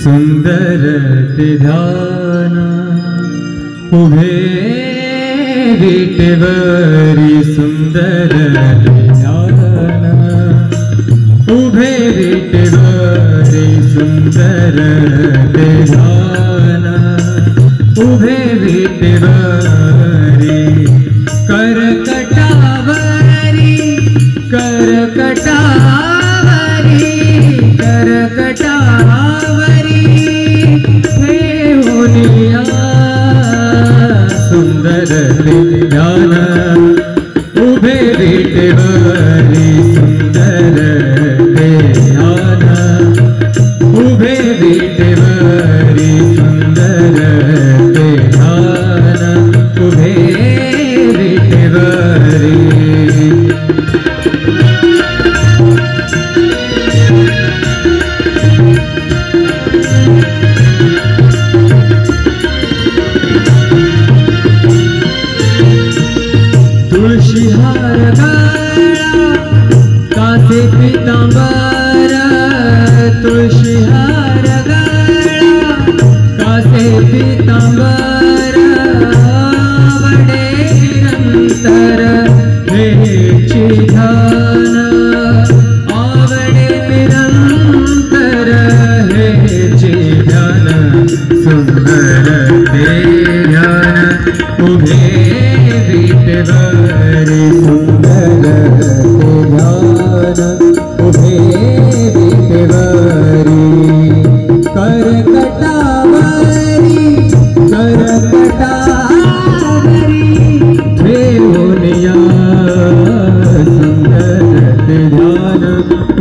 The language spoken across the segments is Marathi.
सुंदर ते ध्यान उभे विटेवरी सुंदर ते ध्यान उभे विटेवरी सुंदर ते ध्यान उभे विटेवरी करकटावरी करकटावरी करकटावरी ठेवूनिया सुंदर ते ध्यान उभे विटेवरी सुंदर ते ध्यान उभे विटेवरी सुंदर ते ध्यान उभे विटेवरी तुळशीहार गळा कासे पीतांबर तुळशीहार गळा कासे पीतांबर आवडे निरंतर हेची ध्यान आवडे निरंतर हेची ध्यान सुंदर ते ध्यान उभे विटेवरी सुंदर ते ध्यान उभे विटेवरी करकटावरी करकटावरी ठेवूनिया सुंदर ते ध्यान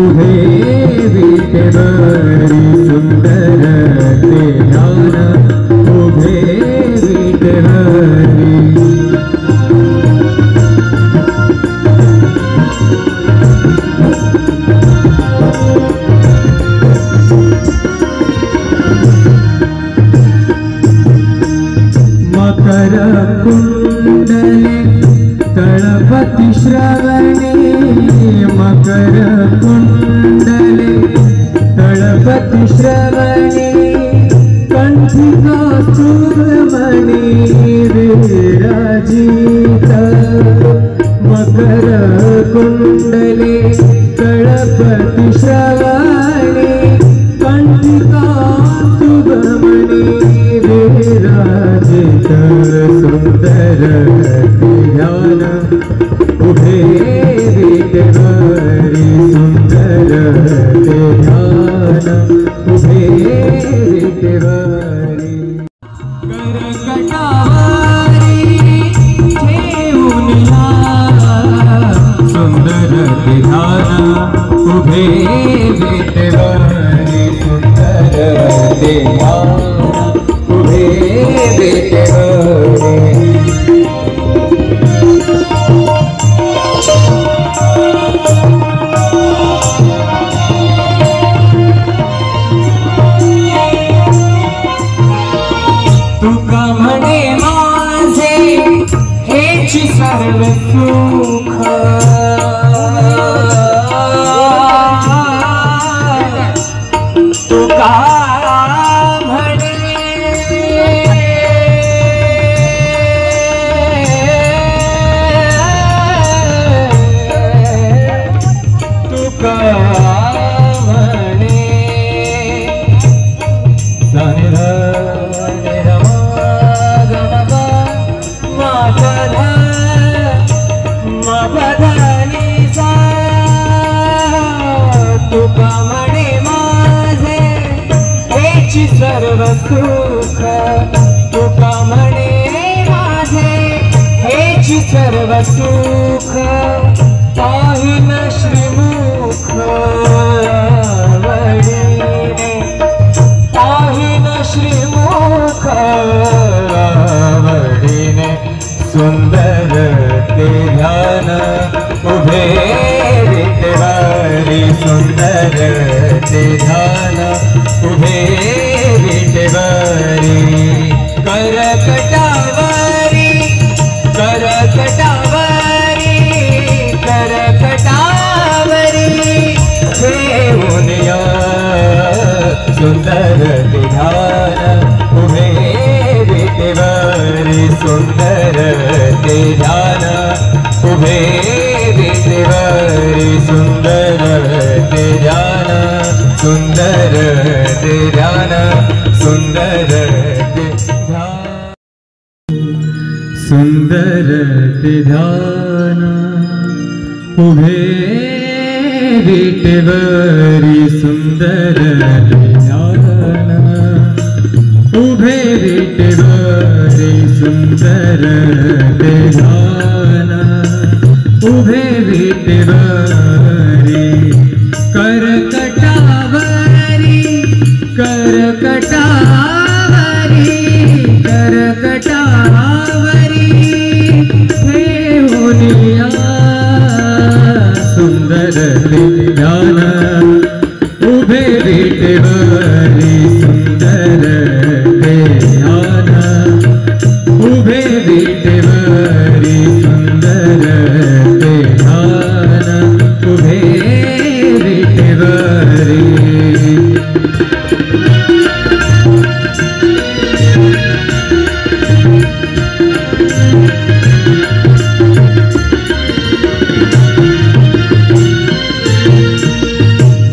उभे विटेवरी सुंदर ते ध्यान उभे विटेवरी मकर कुंडले तळपति श्रवणे मकर कुंडले तळपति श्रवणे कंठी कौस्तुभमणि विराजित मकर कुंडले तळपति श्रवणे कंठी कौस्तुभमणि विराजित सुंदर ते ध्यान उभे विटेवरी सुंदर ते ध्यान उभे विटेवरी करकटावरी ठेवूनिया सुंदर ते ध्यान उभे विटेवरी सुंदर ते ध्यान उभे विटेवरी तुका म्हणे माझे हेची सर्व सुख तुका तुका म्हणे माझे हेची सर्व सुख तुका म्हणे माझे हेची सर्व सुख पाहिन श्रीमुख आवडीने पाहिन श्रीमुख आवडीने सुंदर ते ध्यान उभे विटेवरी सुंदर ते ध्यान उभे विटेवरी करकटावरी करकटावरी करकटावरी ठेवूनिया सुंदर ते ध्यान उभे विटेवरी सुंदर ते ध्यान उभे विटेवरी सुंदर ते ध्यान सुंदर ते ध्यान सुंदर ते ध्यान सुंदर ते ध्यान उभे विटेवरी सुंदर ते ध्यान उभे विटेवरी सुंदर ते ध्यान उभे विटेवरी करकटावरी करकटावरी करकटावरी ठेवूनिया सुंदर ते ध्यान उभे विटेवरी सुंदर ते ध्यान उभे विटेवरी सुंदर ते ध्यान उभे विटेवरी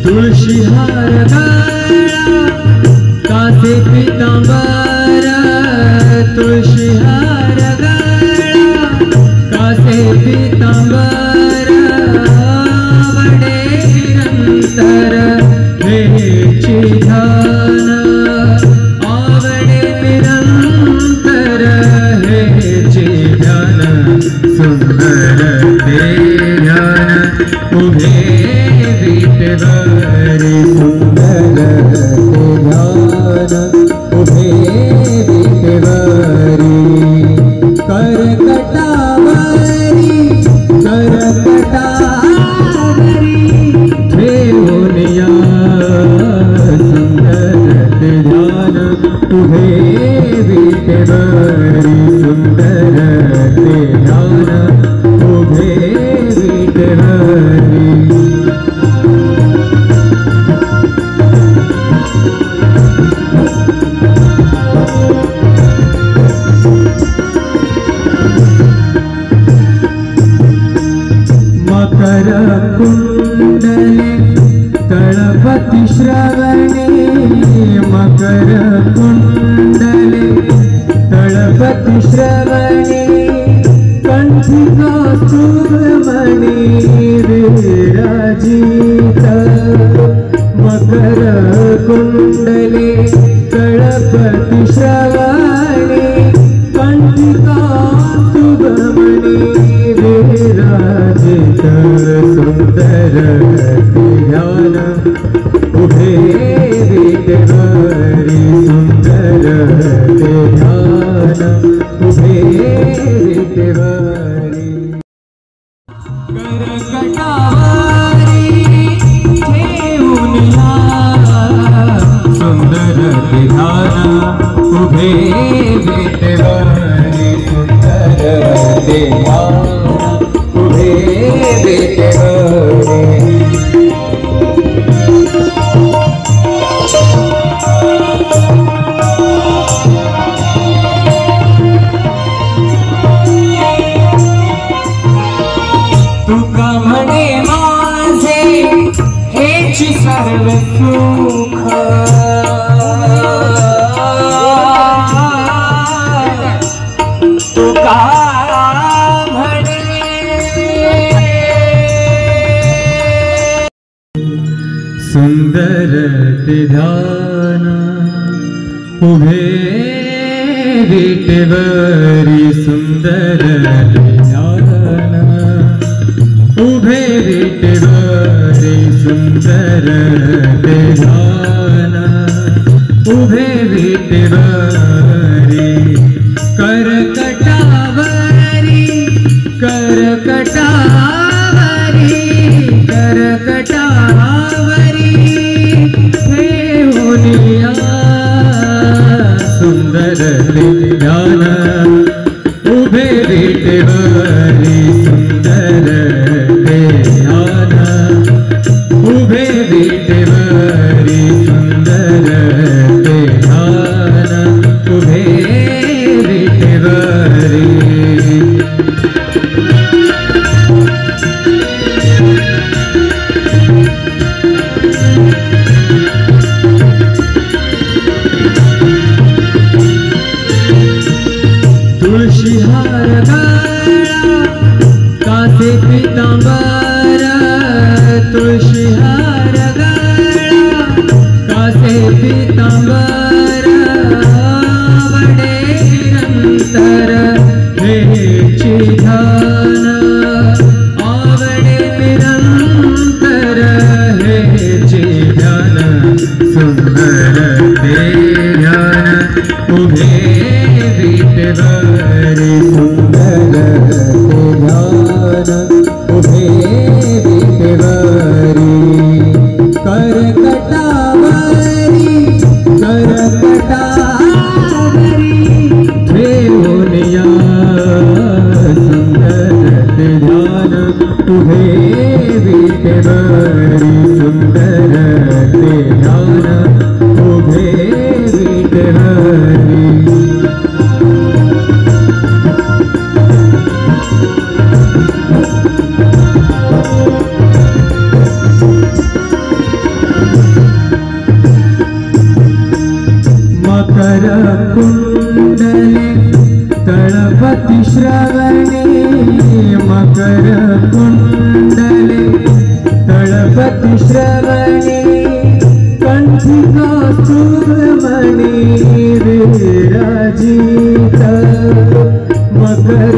तुळशी हार गळा कासे पीतांबर तुळशी हार गळा कासे पीतांबर आवडे निरंतर हेची ध्यान आवडे निरंतर हेची ध्यान सुंदर ते ध्यान उभे विटेवरी सुंदर ते ध्यान उभे विटेवरी करकटावरी करकटावरी ठेवूनिया सुंदर ते ध्यान उभे विटेवरी सुंदर ते ध्यान उभे विटेवरी मकर कुंडले तळपति श्रवणे मकर कुंडले तळपति श्रवणे कंठी कौस्तुभमणि विराजित मकर कुंडले तळपति श्रवणे कंठी कौस्तुभमणि विराजित सुंदर ते ध्यान उभे विटेवरी सुंदर ते ध्यान उभे विटेवरी करकटावरी ठेवूनिया सुंदर ते ध्यान उभे विटेवरी सुंदर ते ध्यान उभे विटेवरी तुका म्हणे माझे हेची सर्व सुख तुका सुंदर ते ध्यान उभे विटेवरी सुंदर ते ध्यान उभे विटेवरी सुंदर ते ध्यान उभे विटेवरी करकटावरी करकटावरी करकटावरी ठेवूनिया सुंदर ते ध्यान उभे विटेवरी सुंदर ते ध्यान उभे विटेवरी सुंदर कटावर आवडे निरंतर हेची ध्यान आवडे निरंतर हेची ध्यान सुंदर ते ध्यान उभे विटेवरी सुंदर ते ध्यान उभे विटेवरी करकटावरी ठेवूनिया सुंदर ते ध्यान उभे विटेवरी सुंदर ते ध्यान उभे विटेवरी मकर कुंडले तळपति श्रवणे मकर कुंडले तळपति श्रवणे कंठी कौस्तुभमणि विराजित मकर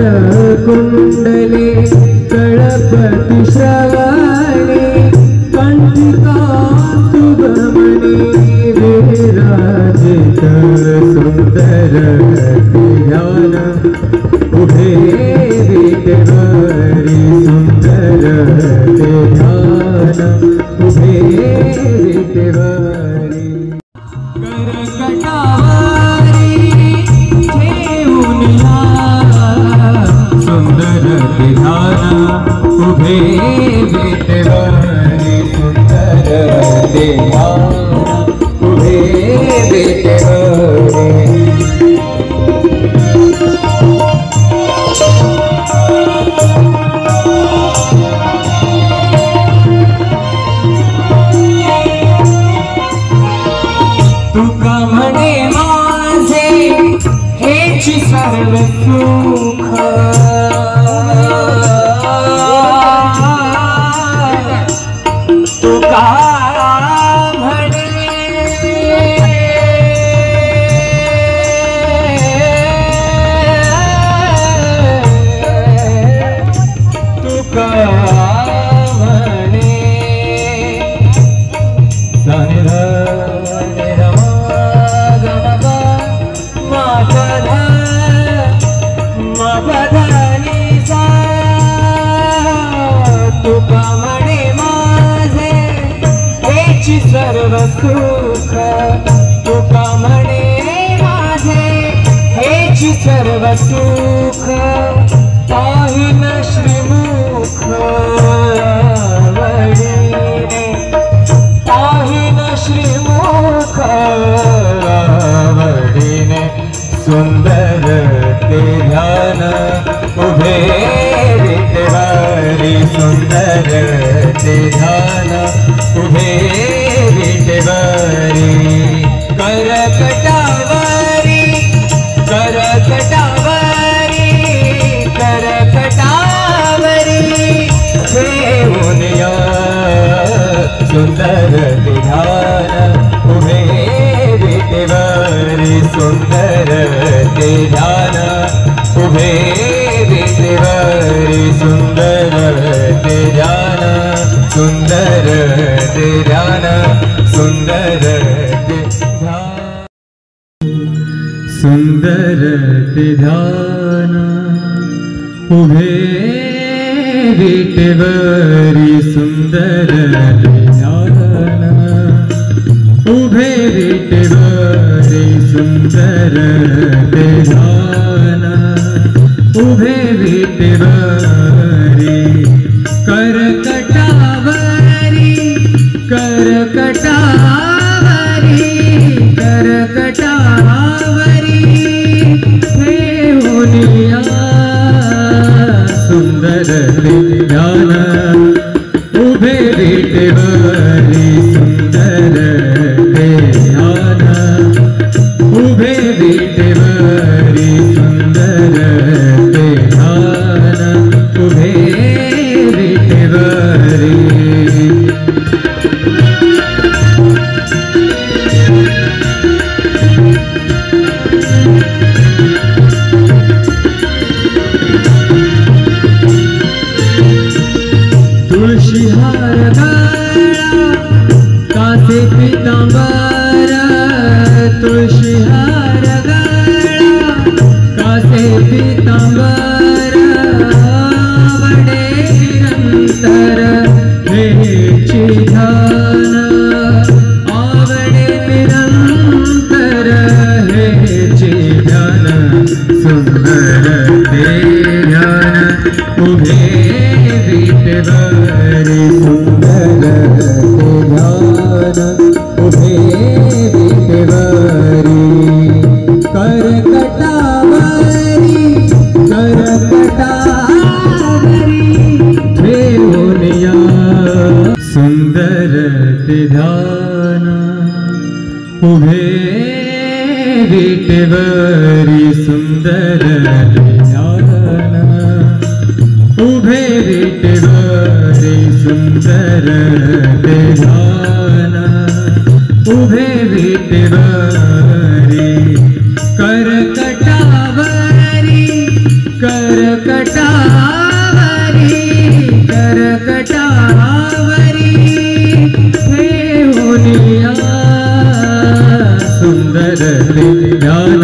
कुंडले तळपति श्रवणे कंठी कौस्तुभमणि विराजित सुंदर ध्यान उभे विटेवरी सुंदर ध्यान उभे विटेवरी करकटावरी ठेवूनिया सुंदर ध्यान उभे विटेवरी सुंदर ध्यान उभे विटेवरी तुका म्हणे माझे हेची सर्व सुख तुका म्हणे तुका म्हणे तुका म्हणे माझे हेची सर्व सुख तुका म्हणे माझे हेची सर्व सुख पाहिन श्रीमुख आवडीने पाहिन श्रीमुख आवडीने सुंदर ते ध्यान उभे विटेवरी सुंदर ते ध्यान उभे विटेवरी करकटावरी करकटावरी करकटावरी ठेवूनिया सुंदर ते ध्यान उभे विटेवरी सुंदर ते ध्यान उभे विटेवरी सुंदर ते ध्यान सुंदर ते ध्यान सुंदर ते ध्यान सुंदर ते ध्यान उभे विटेवरी सुंदर ते ध्यान उभे विटेवरी सुंदर ते ध्यान उभे विटेवरी करकटावरी करकटावरी करकटावरी ठेवूनिया सुंदर ते ध्यान उभे विटेवरी सुंदर ते ध्यान उभे विटेवरी सुंदर ते ध्यान उभे विटेवरी उभे विटेवरी सुंदर ध्यान उभे विटेवरी सुंदर ध्यान उभे विटेवरी करकटावरी करकटावरी करकटावरी हे होनिया सुंदर ध्यान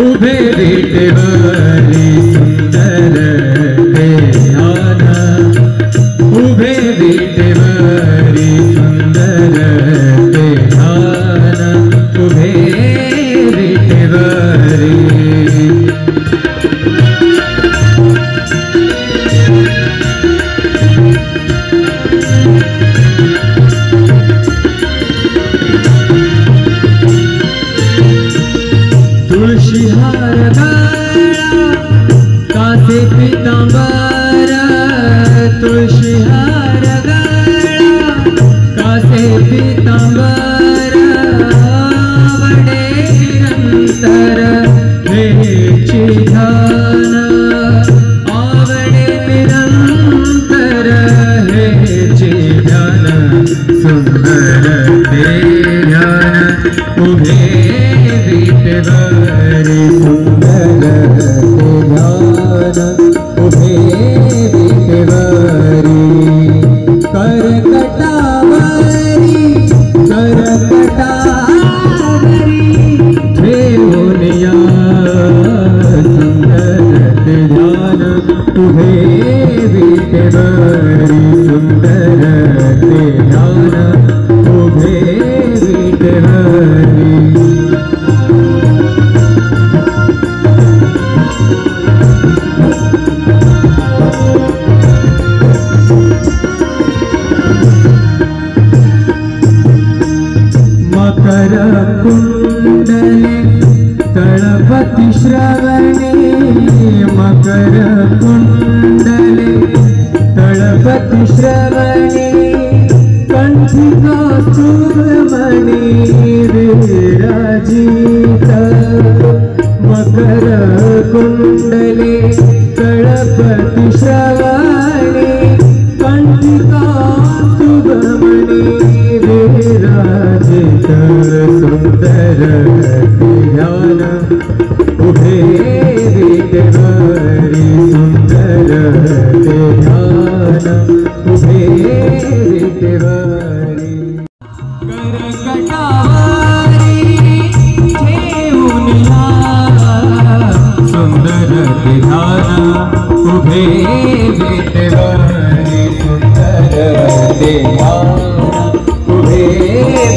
उभे विटेवरी सुंदर ध्यान उभे विटेवरी सुंदर ध्यान उभे विटेवरी तुळशीहार गळा कासे पितांबर तुळशीहार गळा कासे पितांबर आवडे निरंतर हेची ध्यान आवडे निरंतर हेची ध्यान सुंदर ते ध्यान उभे विटेवरी सुंदर ध्यान उभे विटेवरी करकटावरी करकटावरी ठेवूनिया सुंदर ध्यान उभे विटेवरी सुंदर ध्यान उभे विटेवरी मकर कुंडले तळपति श्रवणे मकर कुंडले तळपति श्रवणे कंठी कौस्तुभमणि विराजित मकर कुंडले तळपति श्रवणे कंठी कौस्तुभमणि विराजित सुंदर ध्यान उभे विटेवरी सुंदर ध्यान उभे विटेवरी करकटावरी ठेवूनिया सुंदर ध्यान उभे विटेवरी सुंदर ध्यान उभे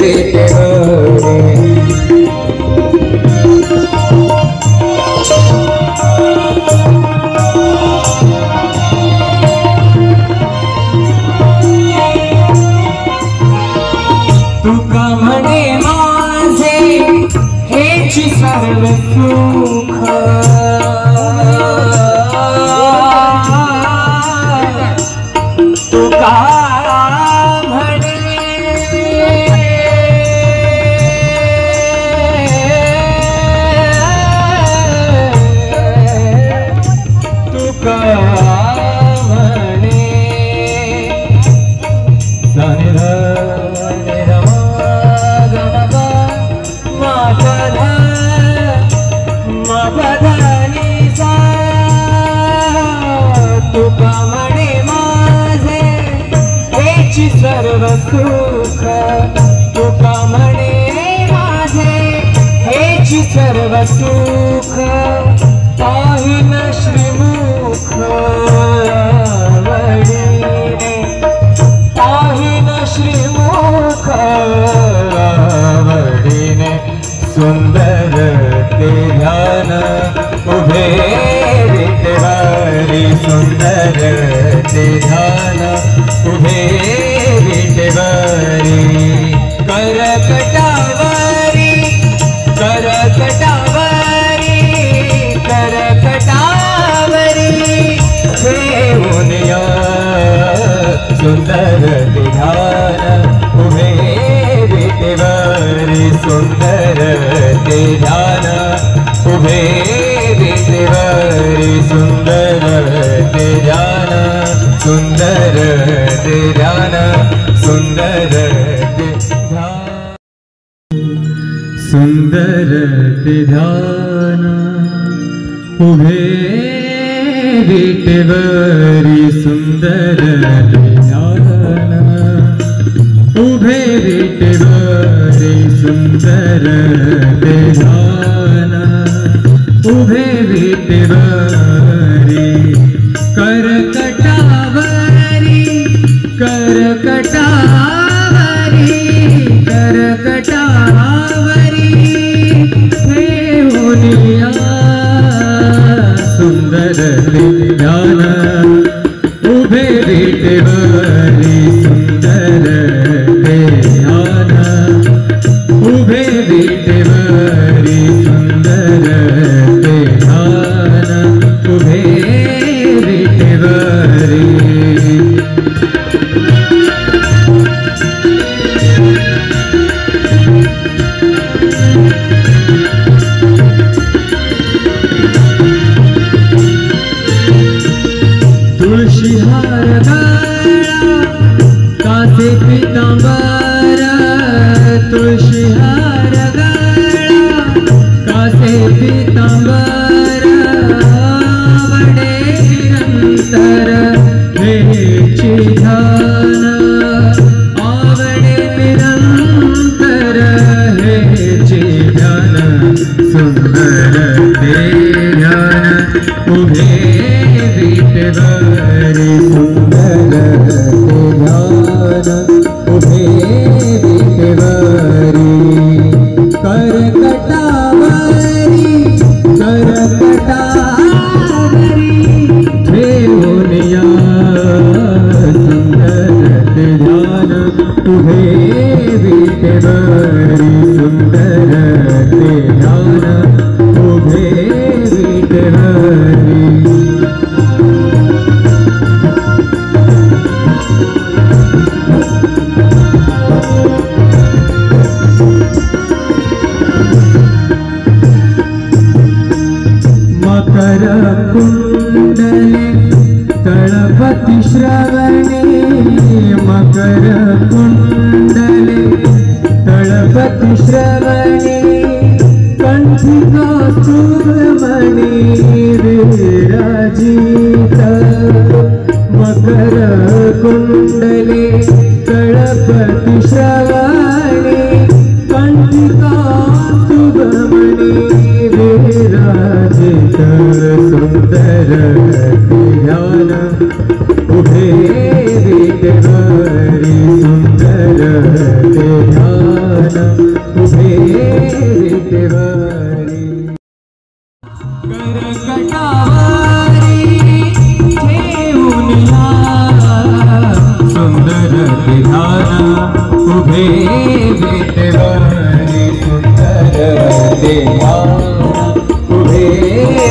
विटेवरी तुका म्हणे माझे हेची सर्व सुख तुका सर्व सुख तुका म्हणे माझे हेची सर्व सुख पाहिन श्रीमुख वडिने पाहिन श्रीमुख वडिने सुंदर ते ध्यान उभे विटेवरी सुंदर ते ध्यान उभे विटेवरी करकटावरी करकटावरी करकटावरी ठेवूनिया सुंदर ध्यान उभे विटेवरी सुंदर ते ध्यान उभे विटेवरी सुंदर ते ध्यान सुंदर ते ध्यान सुंदर ते ध्यान सुंदर ते ध्यान उभे विटेवरी सुंदर ते ध्यान उभे विटेवरी सुंदर ते ध्यान उभे विटेवरी करकटावरी करकटावरी करकटावरी ठेवूनिया सुंदर ते ध्यान उभे विटेवरी सुंदर ते ध्यान उभे विटेवरी सुंदर ते ध्यान उभे विटेवरी तुळशीहार गळा कासे पीतांबर तुळशीहार गळा कासे पीतांबर आवडे निरंतर हेची ध्यान आवडे निरंतर हेची ध्यान सुंदर ते ध्यान उभे विटेवरी सुंदर ते ध्यान उभे विटेवरी करकटावरी करकटावरी ठेवूनिया सुंदर ते ध्यान उभे विटेवरी सुंदर ते ध्यान उभे विटेवरी मकर कुंडले तळपति श्रवणे मकर कुंडले तळपति श्रवणे कंठी कौस्तुभमणि विराजित मकर कुंडले तळपति श्रवणे कंठी कौस्तुभमणि विराजित सुंदर ते ध्यान उभे विटेवरी सुंदर ते ध्यान उभे विटेवरी करकटावरी ठेवूनिया सुंदर ते ध्यान उभे विटेवरी सुंदर ते ध्यान उभे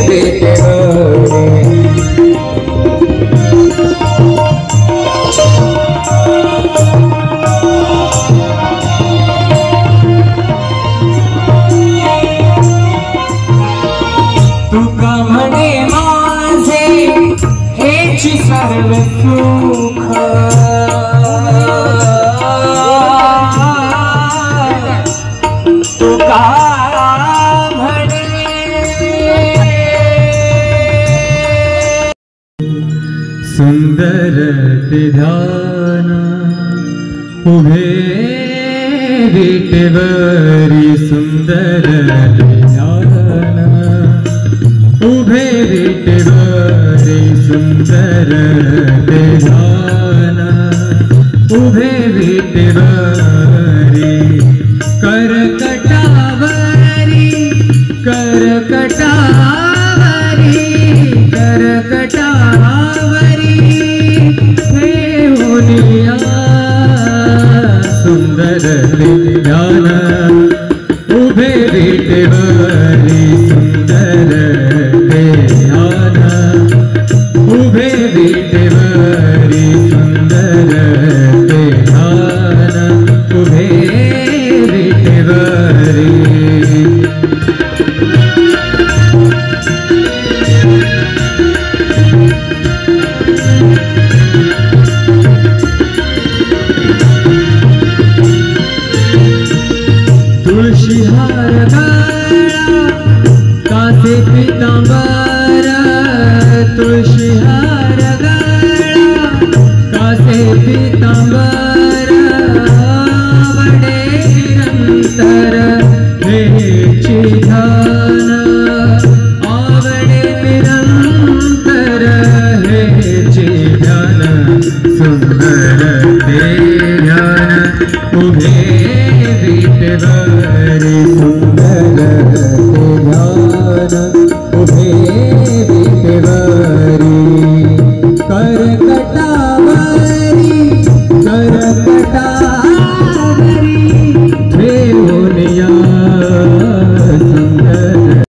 विटेवरी तुका म्हणे माझे हेची सर्व सुख तुका सुंदर ते ध्यान उभे विटेवरी सुंदर ते ध्यान उभे विटेवरी सुंदर ते ध्यान उभे विटेवरी करकटावरी करकटावरी करकटावरी ठेवूनिया सुंदर ते ध्यान उभे विटेवरी सुंदर ते ध्यान उभे विटेवरी सुंदर ते ध्यान उभे विटेवरी कासे पितांबरा